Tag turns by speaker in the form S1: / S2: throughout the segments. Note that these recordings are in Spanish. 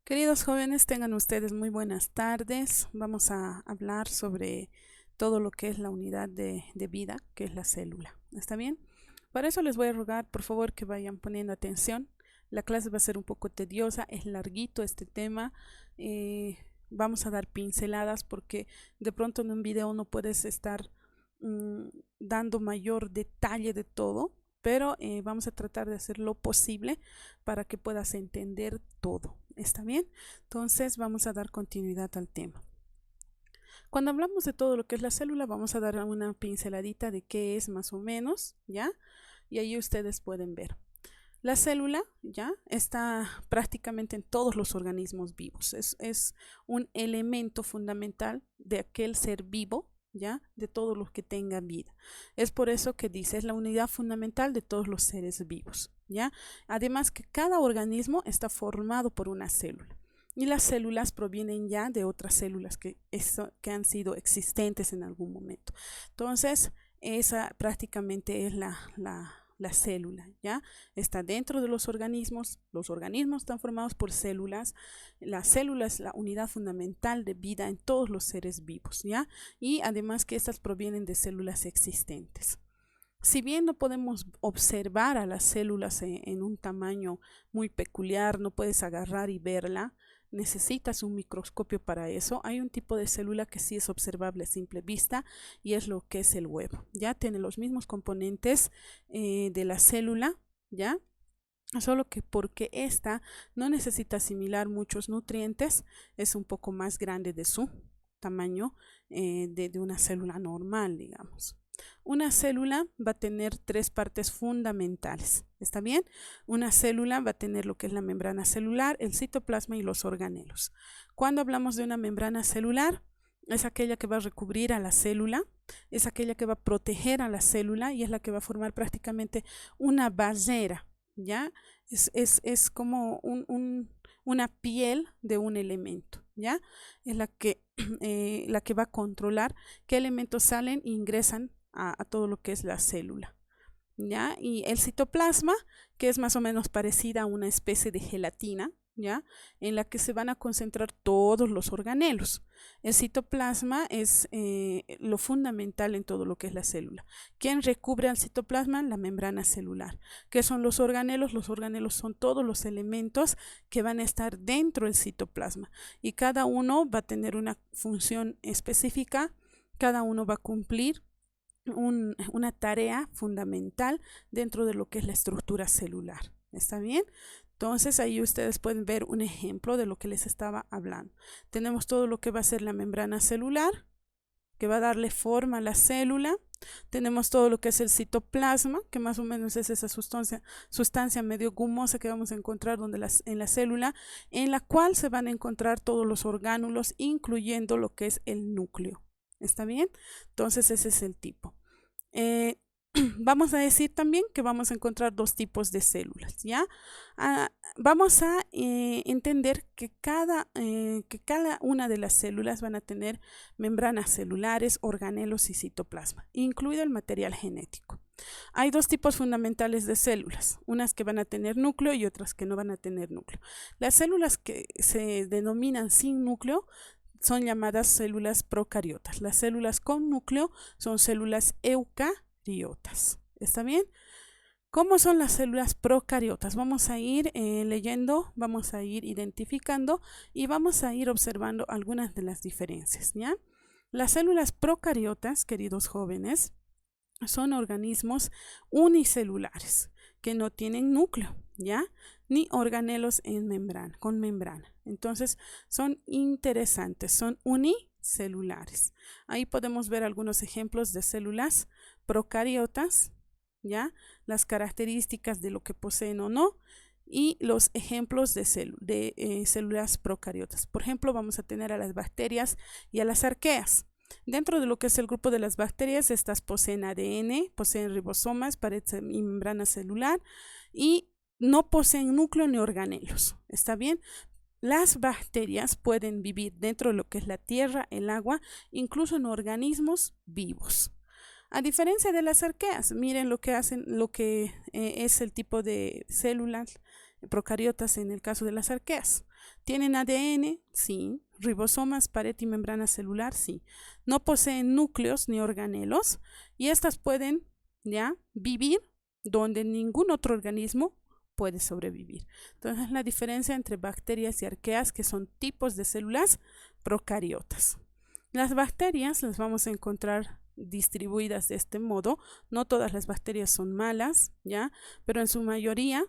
S1: Queridos jóvenes, tengan ustedes muy buenas tardes. Vamos a hablar sobre todo lo que es la unidad de vida, que es la célula. ¿Está bien? Para eso les voy a rogar, por favor, que vayan poniendo atención. La clase va a ser un poco tediosa, es larguito este tema. Vamos a dar pinceladas porque de pronto en un video no puedes estar mm, dando mayor detalle de todo, pero vamos a tratar de hacer lo posible para que puedas entender todo. ¿Está bien? Entonces vamos a dar continuidad al tema. Cuando hablamos de todo lo que es la célula, vamos a dar una pinceladita de qué es más o menos, ¿ya? Y ahí ustedes pueden ver. La célula, ¿ya? Está prácticamente en todos los organismos vivos. Es un elemento fundamental de aquel ser vivo, ¿ya? De todo lo que tenga vida. Es por eso que dice, es la unidad fundamental de todos los seres vivos, ¿ya? Además que cada organismo está formado por una célula. Y las células provienen ya de otras células que han sido existentes en algún momento. Entonces, esa prácticamente es la célula, ¿ya? Está dentro de los organismos están formados por células, la célula es la unidad fundamental de vida en todos los seres vivos, ¿ya? Y además que estas provienen de células existentes. Si bien no podemos observar a las células en un tamaño muy peculiar, no puedes agarrar y verla, necesitas un microscopio para eso. Hay un tipo de célula que sí es observable a simple vista y es lo que es el huevo. Ya tiene los mismos componentes de la célula, ¿ya? Solo que porque esta no necesita asimilar muchos nutrientes, es un poco más grande de su tamaño de una célula normal, digamos. Una célula va a tener tres partes fundamentales. ¿Está bien? Una célula va a tener lo que es la membrana celular, el citoplasma y los organelos. Cuando hablamos de una membrana celular, es aquella que va a recubrir a la célula, es aquella que va a proteger a la célula y es la que va a formar prácticamente una barrera, ¿ya? Es como una piel de un elemento, ¿ya? Es la que va a controlar qué elementos salen e ingresan a todo lo que es la célula, ¿ya? Y el citoplasma, que es más o menos parecida a una especie de gelatina, ¿ya? En la que se van a concentrar todos los organelos. El citoplasma es lo fundamental en todo lo que es la célula. ¿Quién recubre al citoplasma? La membrana celular. ¿Qué son los organelos? Los organelos son todos los elementos que van a estar dentro del citoplasma y cada uno va a tener una función específica, cada uno va a cumplir una tarea fundamental dentro de lo que es la estructura celular. ¿Está bien? Entonces ahí ustedes pueden ver un ejemplo de lo que les estaba hablando. Tenemos todo lo que va a ser la membrana celular, que va a darle forma a la célula. Tenemos todo lo que es el citoplasma, que más o menos es esa sustancia medio gumosa que vamos a encontrar en la célula, en la cual se van a encontrar todos los orgánulos, incluyendo lo que es el núcleo. ¿Está bien? Entonces ese es el tipo. Eh, vamos a decir también que vamos a encontrar dos tipos de células, ¿ya? Vamos a entender que cada una de las células van a tener membranas celulares, organelos y citoplasma, incluido el material genético. Hay dos tipos fundamentales de células, unas que van a tener núcleo y otras que no van a tener núcleo. Las células que se denominan sin núcleo son llamadas células procariotas. Las células con núcleo son células eucariotas. ¿Está bien? ¿Cómo son las células procariotas? Vamos a ir leyendo, vamos a ir identificando y vamos a ir observando algunas de las diferencias, ¿ya? Las células procariotas, queridos jóvenes, son organismos unicelulares que no tienen núcleo, ¿ya? Ni organelos con membrana. Entonces son interesantes, son unicelulares. Ahí podemos ver algunos ejemplos de células procariotas, ¿ya? Las características de lo que poseen o no y los ejemplos de células procariotas. Por ejemplo, vamos a tener a las bacterias y a las arqueas. Dentro de lo que es el grupo de las bacterias, estas poseen ADN, poseen ribosomas, pared y membrana celular y no poseen núcleo ni organelos. ¿Está bien? Las bacterias pueden vivir dentro de lo que es la tierra, el agua, incluso en organismos vivos. A diferencia de las arqueas, miren lo que hacen, lo que es el tipo de células procariotas en el caso de las arqueas. ¿Tienen ADN? Sí. ¿Ribosomas, pared y membrana celular? Sí. No poseen núcleos ni organelos y estas pueden ya vivir donde ningún otro organismo puede sobrevivir. Entonces, la diferencia entre bacterias y arqueas, que son tipos de células procariotas. Las bacterias las vamos a encontrar distribuidas de este modo. No todas las bacterias son malas, ¿ya? Pero en su mayoría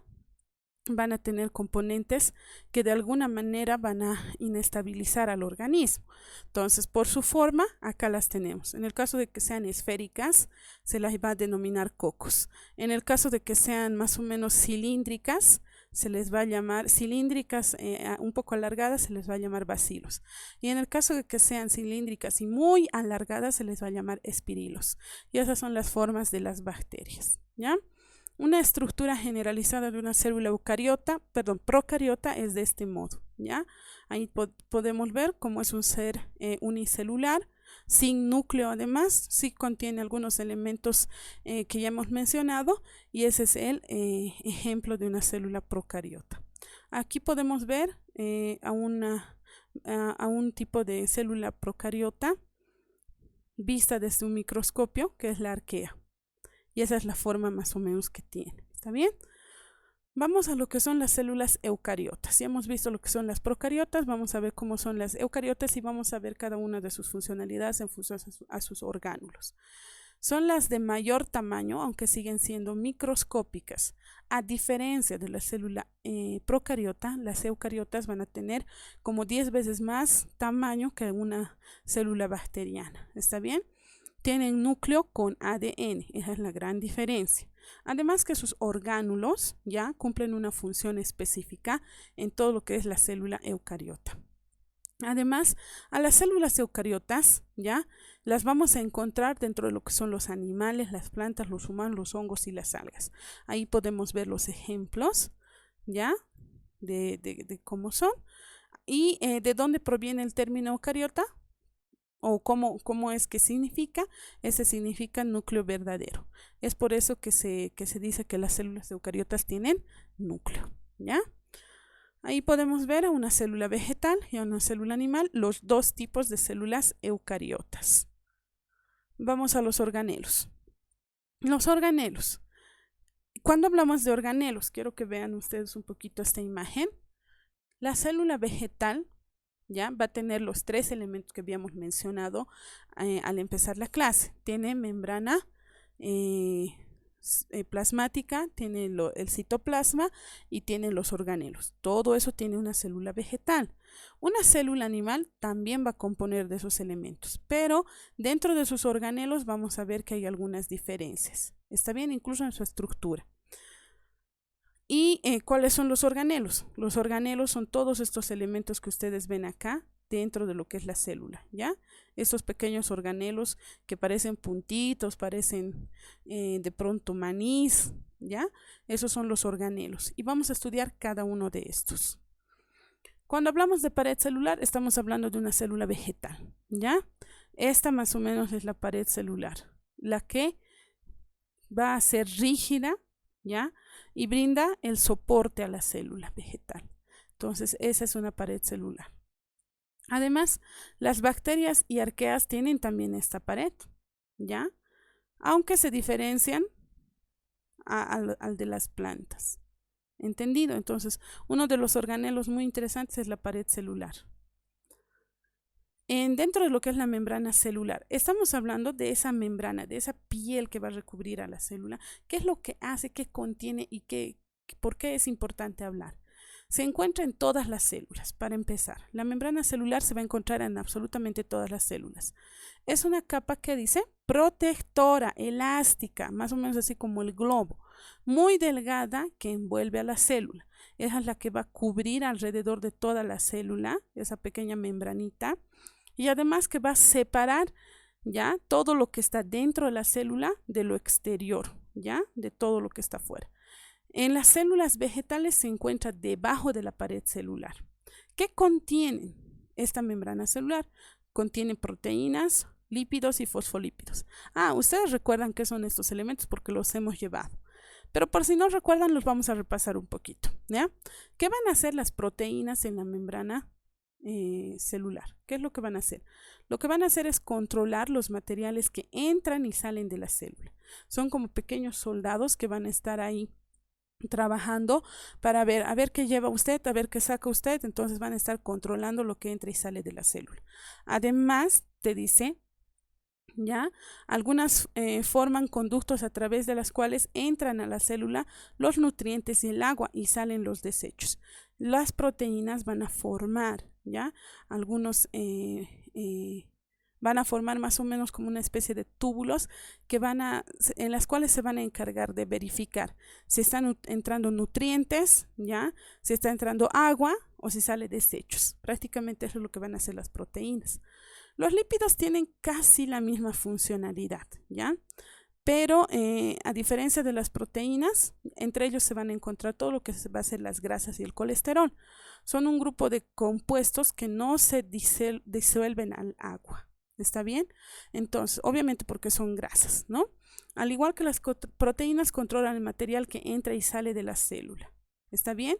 S1: van a tener componentes que de alguna manera van a inestabilizar al organismo. Entonces, por su forma, acá las tenemos. En el caso de que sean esféricas, se las va a denominar cocos. En el caso de que sean más o menos cilíndricas, se les va a llamar cilíndricas un poco alargadas, se les va a llamar bacilos. Y en el caso de que sean cilíndricas y muy alargadas, se les va a llamar espirilos. Y esas son las formas de las bacterias, ¿ya? Una estructura generalizada de una célula procariota es de este modo, ¿ya? Ahí podemos ver cómo es un ser unicelular, sin núcleo además, sí contiene algunos elementos que ya hemos mencionado y ese es el ejemplo de una célula procariota. Aquí podemos ver a un tipo de célula procariota vista desde un microscopio, que es la arquea. Y esa es la forma más o menos que tiene. ¿Está bien? Vamos a lo que son las células eucariotas. Ya hemos visto lo que son las procariotas, vamos a ver cómo son las eucariotas y vamos a ver cada una de sus funcionalidades en función a sus orgánulos. Son las de mayor tamaño, aunque siguen siendo microscópicas. A diferencia de la célula procariota, las eucariotas van a tener como 10 veces más tamaño que una célula bacteriana. ¿Está bien? Tienen núcleo con ADN, esa es la gran diferencia. Además que sus orgánulos ya cumplen una función específica en todo lo que es la célula eucariota. Además, a las células eucariotas ya las vamos a encontrar dentro de lo que son los animales, las plantas, los humanos, los hongos y las algas. Ahí podemos ver los ejemplos ya de cómo son y de dónde proviene el término eucariota. O cómo es que significa, ese significa núcleo verdadero. Es por eso que se dice que las células eucariotas tienen núcleo, ¿ya? Ahí podemos ver a una célula vegetal y a una célula animal, los dos tipos de células eucariotas. Vamos a los organelos. Los organelos. Cuando hablamos de organelos, quiero que vean ustedes un poquito esta imagen. La célula vegetal ya va a tener los tres elementos que habíamos mencionado al empezar la clase. Tiene membrana plasmática, tiene el citoplasma y tiene los organelos. Todo eso tiene una célula vegetal. Una célula animal también va a componer de esos elementos, pero dentro de sus organelos vamos a ver que hay algunas diferencias. Está bien, incluso en su estructura. ¿Y cuáles son los organelos? Los organelos son todos estos elementos que ustedes ven acá dentro de lo que es la célula, ¿ya? Estos pequeños organelos que parecen puntitos, parecen de pronto manís, ¿ya? Esos son los organelos y vamos a estudiar cada uno de estos. Cuando hablamos de pared celular, estamos hablando de una célula vegetal, ¿ya? Esta más o menos es la pared celular, la que va a ser rígida, ¿ya? Y brinda el soporte a la célula vegetal. Entonces, esa es una pared celular. Además, las bacterias y arqueas tienen también esta pared, ¿ya? Aunque se diferencian al de las plantas. ¿Entendido? Entonces, uno de los organelos muy interesantes es la pared celular. Dentro de lo que es la membrana celular, estamos hablando de esa membrana, de esa piel que va a recubrir a la célula. ¿Qué es lo que hace, qué contiene y por qué es importante hablar? Se encuentra en todas las células, para empezar. La membrana celular se va a encontrar en absolutamente todas las células. Es una capa que dice protectora, elástica, más o menos así como el globo, muy delgada que envuelve a la célula. Esa es la que va a cubrir alrededor de toda la célula, esa pequeña membranita. Y además que va a separar ya todo lo que está dentro de la célula de lo exterior, ya de todo lo que está afuera. En las células vegetales se encuentra debajo de la pared celular. ¿Qué contiene esta membrana celular? Contiene proteínas, lípidos y fosfolípidos. Ustedes recuerdan qué son estos elementos porque los hemos llevado. pero por si no recuerdan los vamos a repasar un poquito, ¿ya? ¿Qué van a hacer las proteínas en la membrana celular? ¿Qué es lo que van a hacer? Lo que van a hacer es controlar los materiales que entran y salen de la célula. Son como pequeños soldados que van a estar ahí trabajando para ver, a ver qué lleva usted, a ver qué saca usted, entonces van a estar controlando lo que entra y sale de la célula. Además, te dice, ¿ya? Algunas forman conductos a través de las cuales entran a la célula los nutrientes y el agua y salen los desechos. Las proteínas van a formar, ¿ya? Algunos van a formar más o menos como una especie de túbulos en las cuales se van a encargar de verificar si están entrando nutrientes, ¿ya? Si está entrando agua o si sale desechos. Prácticamente eso es lo que van a hacer las proteínas. Los lípidos tienen casi la misma funcionalidad, ¿ya? Pero a diferencia de las proteínas, entre ellos se van a encontrar todo lo que va a ser las grasas y el colesterol. Son un grupo de compuestos que no se disuelven al agua. ¿Está bien? Entonces, obviamente porque son grasas, ¿no? Al igual que las proteínas controlan el material que entra y sale de la célula. ¿Está bien?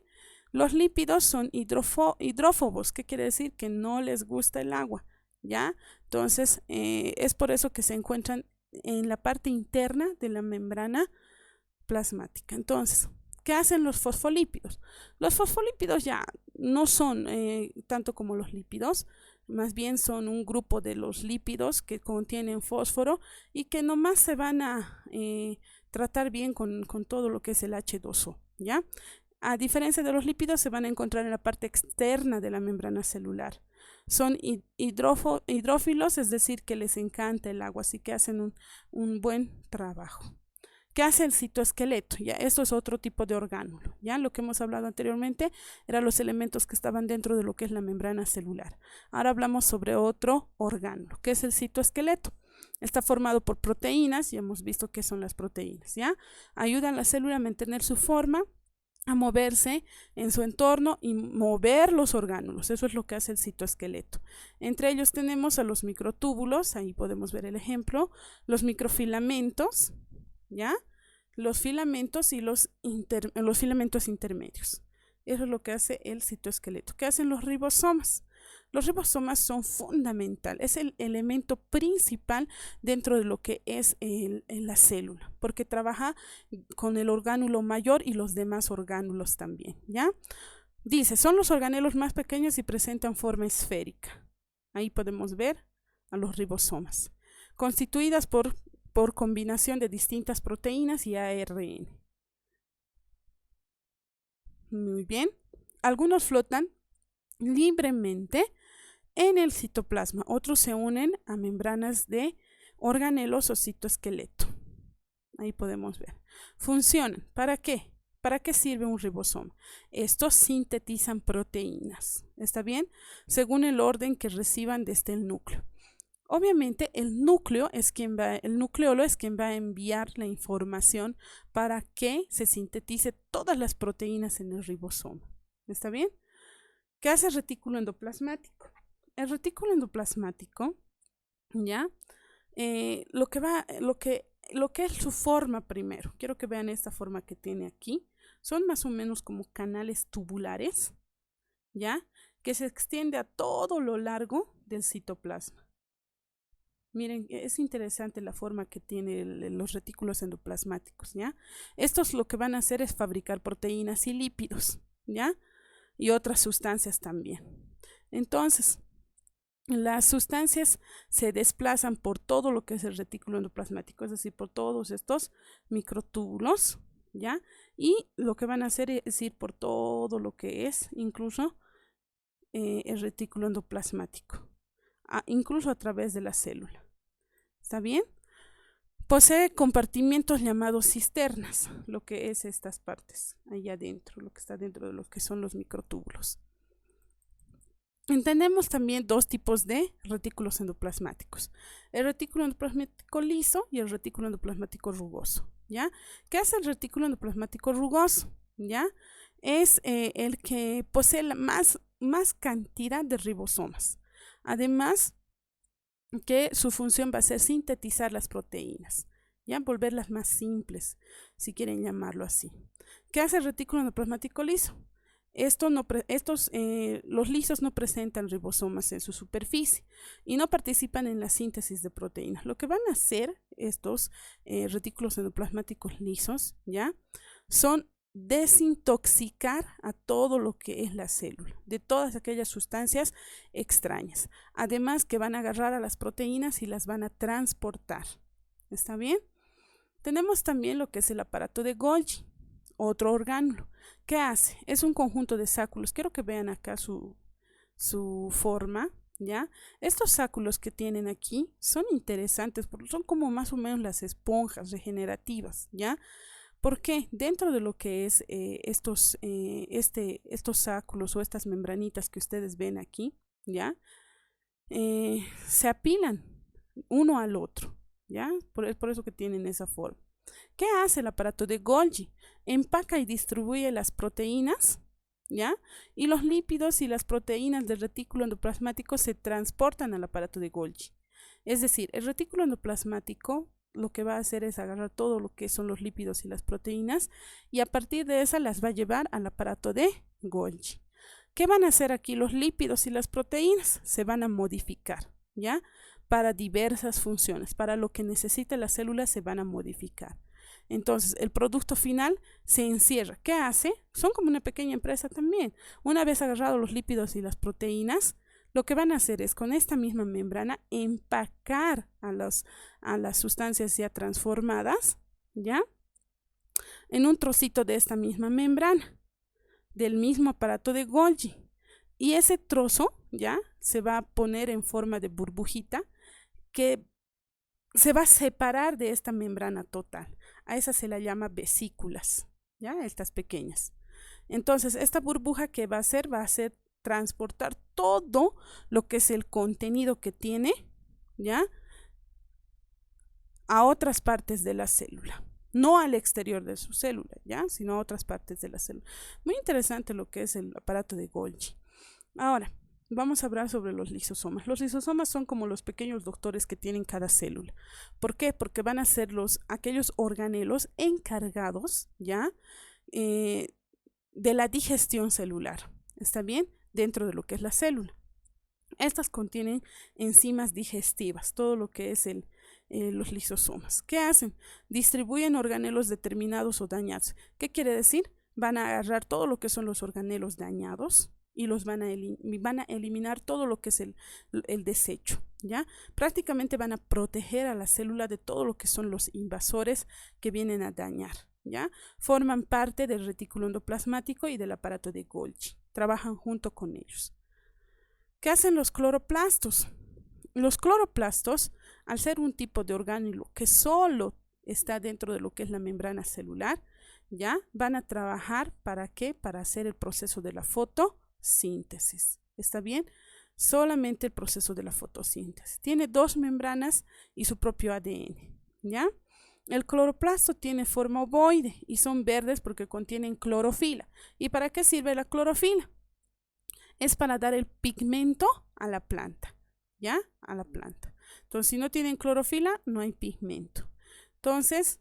S1: Los lípidos son hidrófobos. ¿Qué quiere decir? Que no les gusta el agua, ¿ya? Entonces, es por eso que se encuentran en la parte interna de la membrana plasmática. Entonces, ¿qué hacen los fosfolípidos? Los fosfolípidos ya no son tanto como los lípidos, más bien son un grupo de los lípidos que contienen fósforo y que nomás se van a tratar bien con todo lo que es el H2O, ¿ya? A diferencia de los lípidos, se van a encontrar en la parte externa de la membrana celular. Son hidrófilos, es decir, que les encanta el agua, así que hacen un buen trabajo. ¿Qué hace el citoesqueleto? Ya, esto es otro tipo de orgánulo. Ya, lo que hemos hablado anteriormente eran los elementos que estaban dentro de lo que es la membrana celular. Ahora hablamos sobre otro orgánulo, que es el citoesqueleto. Está formado por proteínas, y hemos visto qué son las proteínas, ¿ya? Ayudan a la célula a mantener su forma, a moverse en su entorno y mover los orgánulos. Eso es lo que hace el citoesqueleto. Entre ellos tenemos a los microtúbulos, ahí podemos ver el ejemplo, los microfilamentos, ¿ya? Los filamentos y los filamentos intermedios. Eso es lo que hace el citoesqueleto. ¿Qué hacen los ribosomas? Los ribosomas son fundamentales, es el elemento principal dentro de lo que es la célula, porque trabaja con el orgánulo mayor y los demás orgánulos también, ¿ya? Dice, son los organelos más pequeños y presentan forma esférica. Ahí podemos ver a los ribosomas, constituidas por combinación de distintas proteínas y ARN. Muy bien. Algunos flotan libremente en el citoplasma, otros se unen a membranas de organelos o citoesqueleto. Ahí podemos ver. Funcionan. ¿Para qué? ¿Para qué sirve un ribosoma? Estos sintetizan proteínas. ¿Está bien? Según el orden que reciban desde el núcleo. Obviamente el nucleolo es quien va a enviar la información para que se sintetice todas las proteínas en el ribosoma. ¿Está bien? ¿Qué hace el retículo endoplasmático? El retículo endoplasmático, ¿ya? Lo que es su forma primero. Quiero que vean esta forma que tiene aquí. Son más o menos como canales tubulares, ¿ya? Que se extiende a todo lo largo del citoplasma. Miren, es interesante la forma que tienen los retículos endoplasmáticos, ¿ya? Estos lo que van a hacer es fabricar proteínas y lípidos, ¿ya? Y otras sustancias también. Entonces, las sustancias se desplazan por todo lo que es el retículo endoplasmático, es decir, por todos estos microtúbulos, ¿ya? Y lo que van a hacer es ir por todo lo que es incluso el retículo endoplasmático, incluso a través de la célula. ¿Está bien? Posee compartimientos llamados cisternas, lo que es estas partes, ahí adentro, lo que está dentro de lo que son los microtúbulos. Entendemos también dos tipos de retículos endoplasmáticos, el retículo endoplasmático liso y el retículo endoplasmático rugoso, ¿ya? ¿Qué hace el retículo endoplasmático rugoso? ¿Ya? Es el que posee la más cantidad de ribosomas. Además, que su función va a ser sintetizar las proteínas, ya volverlas más simples, si quieren llamarlo así. ¿Qué hace el retículo endoplasmático liso? Los lisos no presentan ribosomas en su superficie y no participan en la síntesis de proteínas. Lo que van a hacer estos retículos endoplasmáticos lisos, ¿ya? Son desintoxicar a todo lo que es la célula, de todas aquellas sustancias extrañas. Además que van a agarrar a las proteínas y las van a transportar. ¿Está bien? Tenemos también lo que es el aparato de Golgi, otro orgánulo. ¿Qué hace? Es un conjunto de sáculos. Quiero que vean acá su forma, ¿ya? Estos sáculos que tienen aquí son interesantes porque son como más o menos las esponjas regenerativas, ¿ya? Porque dentro de lo que es estos sáculos o estas membranitas que ustedes ven aquí, ¿ya? Se apilan uno al otro, ¿ya? Por eso que tienen esa forma. ¿Qué hace el aparato de Golgi? Empaca y distribuye las proteínas, ¿ya? Y los lípidos y las proteínas del retículo endoplasmático se transportan al aparato de Golgi. Es decir, el retículo endoplasmático lo que va a hacer es agarrar todo lo que son los lípidos y las proteínas y a partir de esa las va a llevar al aparato de Golgi. ¿Qué van a hacer aquí los lípidos y las proteínas? Se van a modificar, ¿ya? Para diversas funciones, para lo que necesita la célula se van a modificar. Entonces, el producto final se encierra. ¿Qué hace? Son como una pequeña empresa también. Una vez agarrados los lípidos y las proteínas, lo que van a hacer es con esta misma membrana empacar a las sustancias ya transformadas, ¿ya? En un trocito de esta misma membrana, del mismo aparato de Golgi. Y ese trozo, ¿ya? Se va a poner en forma de burbujita que se va a separar de esta membrana total. A esa se la llama vesículas, ¿ya? Estas pequeñas. Entonces, esta burbuja que va a hacer transportar todo lo que es el contenido que tiene, ¿ya? A otras partes de la célula. No al exterior de su célula, ¿ya? Sino a otras partes de la célula. Muy interesante lo que es el aparato de Golgi. Ahora, vamos a hablar sobre los lisosomas. Los lisosomas son como los pequeños doctores que tienen cada célula. ¿Por qué? Porque van a ser aquellos organelos encargados, ¿ya? De la digestión celular. ¿Está bien? Dentro de lo que es la célula. Estas contienen enzimas digestivas, todo lo que es los lisosomas. ¿Qué hacen? Distribuyen organelos determinados o dañados. ¿Qué quiere decir? Van a agarrar todo lo que son los organelos dañados y los van a eliminar todo lo que es el desecho, ¿ya? Prácticamente van a proteger a la célula de todo lo que son los invasores que vienen a dañar, ¿ya? Forman parte del retículo endoplasmático y del aparato de Golgi. Trabajan junto con ellos. ¿Qué hacen los cloroplastos? Los cloroplastos, al ser un tipo de orgánulo que solo está dentro de lo que es la membrana celular, ¿ya? Van a trabajar ¿para qué? Para hacer el proceso de la fotosíntesis. ¿Está bien? Solamente el proceso de la fotosíntesis. Tiene dos membranas y su propio ADN, ¿ya? El cloroplasto tiene forma ovoide y son verdes porque contienen clorofila. ¿Y para qué sirve la clorofila? Es para dar el pigmento a la planta, ¿ya? A la planta. Entonces, si no tienen clorofila, no hay pigmento. Entonces,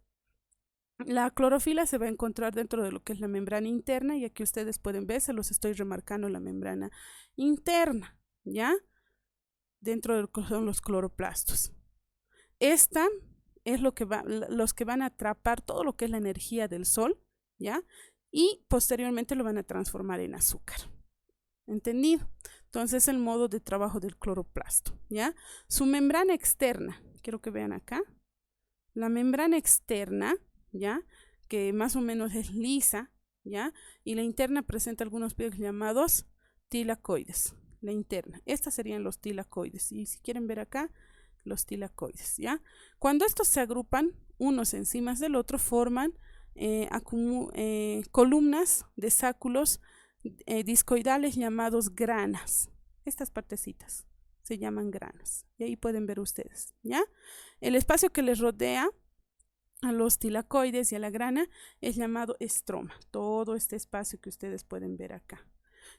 S1: la clorofila se va a encontrar dentro de lo que es la membrana interna y aquí ustedes pueden ver, se los estoy remarcando la membrana interna, ¿ya? Dentro de lo que son los cloroplastos. Esta es los que van a atrapar todo lo que es la energía del sol, ¿ya? Y posteriormente lo van a transformar en azúcar. ¿Entendido? Entonces, el modo de trabajo del cloroplasto, ¿ya? Su membrana externa, quiero que vean acá, la membrana externa, ¿ya? Que más o menos es lisa, ¿ya? Y la interna presenta algunos pliegues llamados tilacoides, la interna. Estas serían los tilacoides, y si quieren ver acá, los tilacoides, ¿ya? Cuando estos se agrupan unos encima del otro, forman columnas de sáculos discoidales llamados granas. Estas partecitas se llaman granas y ahí pueden ver ustedes, ¿ya? El espacio que les rodea a los tilacoides y a la grana es llamado estroma, todo este espacio que ustedes pueden ver acá.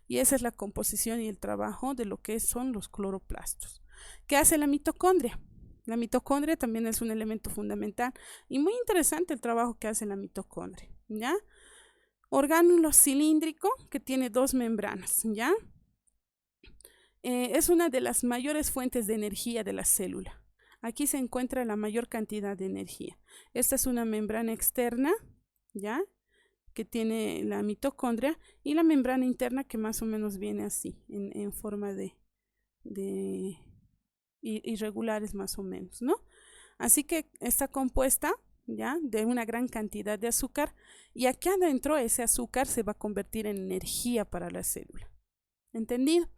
S1: Y esa es la composición y el trabajo de lo que son los cloroplastos. ¿Qué hace la mitocondria? La mitocondria también es un elemento fundamental y muy interesante el trabajo que hace la mitocondria, ¿ya? Orgánulo cilíndrico que tiene dos membranas, ¿ya? Es una de las mayores fuentes de energía de la célula. Aquí se encuentra la mayor cantidad de energía. Esta es una membrana externa, ¿ya? Que tiene la mitocondria, y la membrana interna que más o menos viene así, en forma de irregulares más o menos, ¿no? Así que está compuesta, ¿ya?, de una gran cantidad de azúcar, y aquí adentro ese azúcar se va a convertir en energía para la célula. ¿Entendido?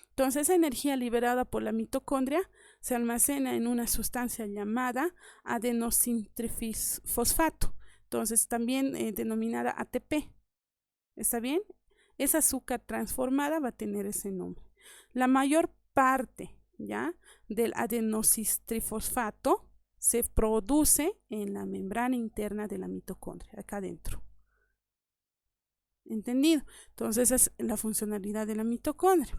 S1: Entonces, esa energía liberada por la mitocondria se almacena en una sustancia llamada adenosintrifosfato, entonces también denominada ATP. ¿Está bien? Esa azúcar transformada va a tener ese nombre. La mayor parte, ¿ya?, del adenosintrifosfato se produce en la membrana interna de la mitocondria, acá adentro. ¿Entendido? Entonces, esa es la funcionalidad de la mitocondria.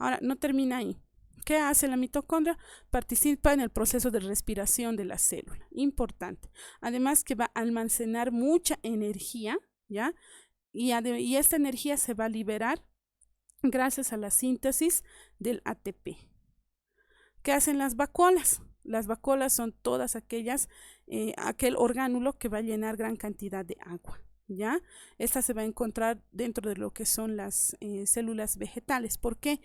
S1: Ahora, no termina ahí. ¿Qué hace la mitocondria? Participa en el proceso de respiración de la célula. Importante. Además que va a almacenar mucha energía, ¿ya? Y esta energía se va a liberar gracias a la síntesis del ATP. ¿Qué hacen las vacuolas? Las vacuolas son todas aquel orgánulo que va a llenar gran cantidad de agua, ¿ya? Esta se va a encontrar dentro de lo que son las células vegetales. ¿Por qué?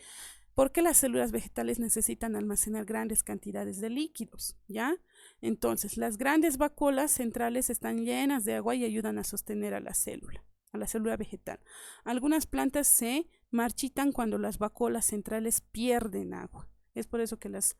S1: Porque las células vegetales necesitan almacenar grandes cantidades de líquidos, ¿ya? Entonces, las grandes vacuolas centrales están llenas de agua y ayudan a sostener a la célula vegetal. Algunas plantas se marchitan cuando las vacuolas centrales pierden agua. Es por eso que las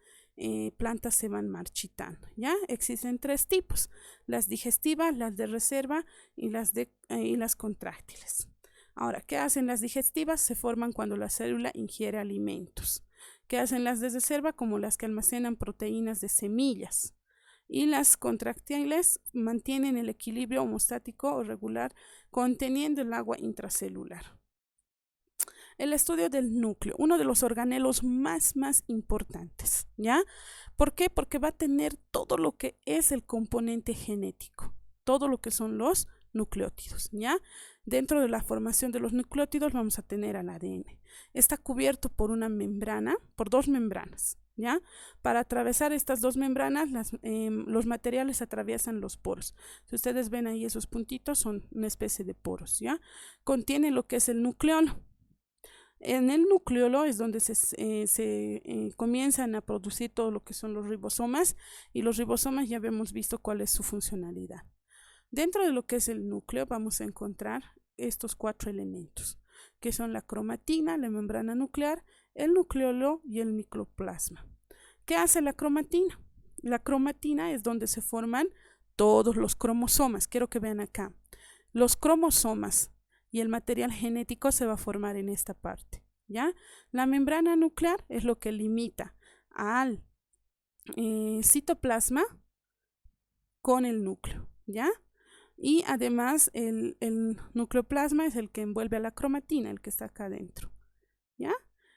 S1: plantas se van marchitando, ¿ya? Existen tres tipos: las digestivas, las de reserva y las contráctiles. Ahora, ¿qué hacen las digestivas? Se forman cuando la célula ingiere alimentos. ¿Qué hacen las de reserva? Como las que almacenan proteínas de semillas. Y las contráctiles mantienen el equilibrio homostático o regular conteniendo el agua intracelular. El estudio del núcleo, uno de los organelos más importantes, ¿ya? ¿Por qué? Porque va a tener todo lo que es el componente genético, todo lo que son los nucleótidos, ¿ya? Dentro de la formación de los nucleótidos vamos a tener al ADN. Está cubierto por una membrana, por dos membranas, ¿ya? Para atravesar estas dos membranas, los materiales atraviesan los poros. Si ustedes ven ahí esos puntitos, son una especie de poros, ¿ya? Contiene lo que es el nucleolo. En el nucleolo es donde se comienzan a producir todo lo que son los ribosomas, y los ribosomas ya habíamos visto cuál es su funcionalidad. Dentro de lo que es el núcleo vamos a encontrar estos cuatro elementos, que son la cromatina, la membrana nuclear, el nucleolo y el microplasma. ¿Qué hace la cromatina? La cromatina es donde se forman todos los cromosomas. Quiero que vean acá. Los cromosomas y el material genético se va a formar en esta parte, ¿ya? La membrana nuclear es lo que limita al citoplasma con el núcleo, ¿ya? Y además el nucleoplasma es el que envuelve a la cromatina, el que está acá adentro, ¿ya?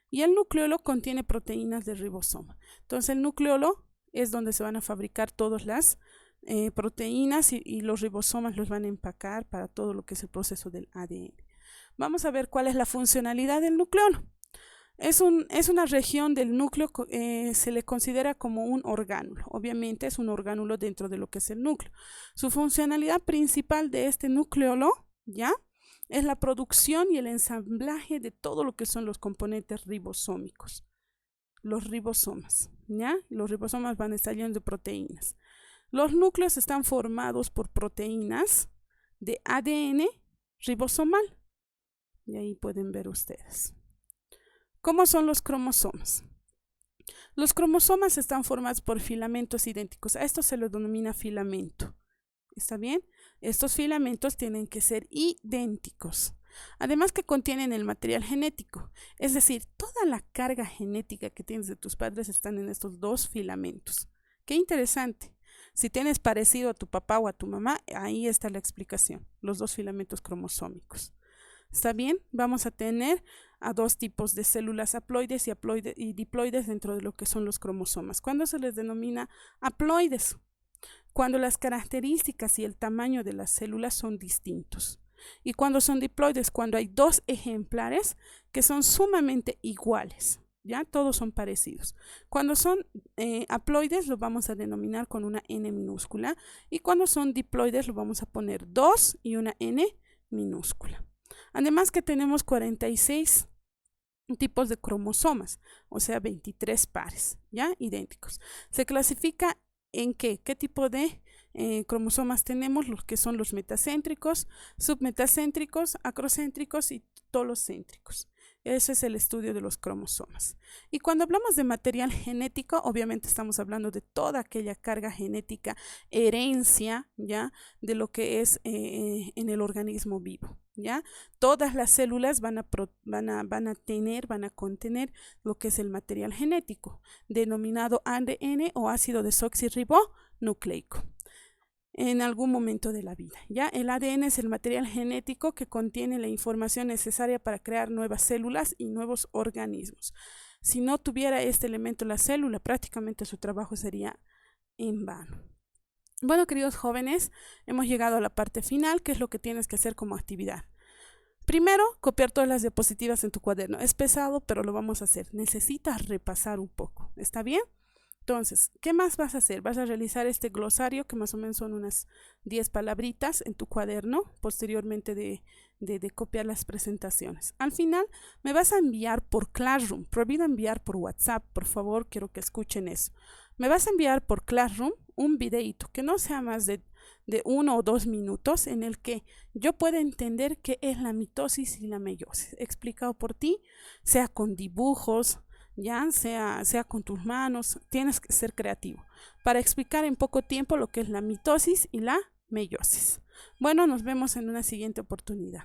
S1: Y el nucleolo contiene proteínas del ribosoma. Entonces el nucleolo es donde se van a fabricar todas las proteínas, y los ribosomas los van a empacar para todo lo que es el proceso del ADN. Vamos a ver cuál es la funcionalidad del nucleolo. Es una región del núcleo, se le considera como un orgánulo. Obviamente es un orgánulo dentro de lo que es el núcleo. Su funcionalidad principal de este nucleolo, ¿ya?, es la producción y el ensamblaje de todo lo que son los componentes ribosómicos. Los ribosomas, ¿ya? Los ribosomas van a estar llenos de proteínas. Los núcleos están formados por proteínas de ADN ribosomal. Y ahí pueden ver ustedes. ¿Cómo son los cromosomas? Los cromosomas están formados por filamentos idénticos. A esto se lo denomina filamento. ¿Está bien? Estos filamentos tienen que ser idénticos. Además que contienen el material genético. Es decir, toda la carga genética que tienes de tus padres están en estos dos filamentos. ¡Qué interesante! Si tienes parecido a tu papá o a tu mamá, ahí está la explicación. Los dos filamentos cromosómicos. ¿Está bien? Vamos a tener a dos tipos de células haploides y diploides dentro de lo que son los cromosomas. ¿Cuándo se les denomina haploides? Cuando las características y el tamaño de las células son distintos. Y cuando son diploides, cuando hay dos ejemplares que son sumamente iguales, ¿ya? Todos son parecidos. Cuando son haploides lo vamos a denominar con una N minúscula, y cuando son diploides lo vamos a poner 2 y una N minúscula. Además que tenemos 46 tipos de cromosomas, o sea 23 pares, ¿ya? Idénticos. Se clasifica en qué tipo de cromosomas tenemos, los que son los metacéntricos, submetacéntricos, acrocéntricos y tolocéntricos. Ese es el estudio de los cromosomas. Y cuando hablamos de material genético, obviamente estamos hablando de toda aquella carga genética, herencia, ¿ya? De lo que es en el organismo vivo, ¿ya? Todas las células van a contener lo que es el material genético, denominado ADN o ácido desoxirribonucleico, en algún momento de la vida, ¿ya? El ADN es el material genético que contiene la información necesaria para crear nuevas células y nuevos organismos. Si no tuviera este elemento la célula, prácticamente su trabajo sería en vano. Bueno, queridos jóvenes, hemos llegado a la parte final, que es lo que tienes que hacer como actividad. Primero, copiar todas las diapositivas en tu cuaderno. Es pesado, pero lo vamos a hacer. Necesitas repasar un poco, ¿está bien? Entonces, ¿qué más vas a hacer? Vas a realizar este glosario, que más o menos son unas 10 palabritas en tu cuaderno, posteriormente de copiar las presentaciones. Al final, me vas a enviar por Classroom. Prohibido enviar por WhatsApp, por favor, quiero que escuchen eso. Me vas a enviar por Classroom un videito que no sea más de 1 o 2 minutos, en el que yo pueda entender qué es la mitosis y la meiosis, explicado por ti, sea con dibujos, ya sea con tus manos. Tienes que ser creativo para explicar en poco tiempo lo que es la mitosis y la meiosis. Bueno, nos vemos en una siguiente oportunidad.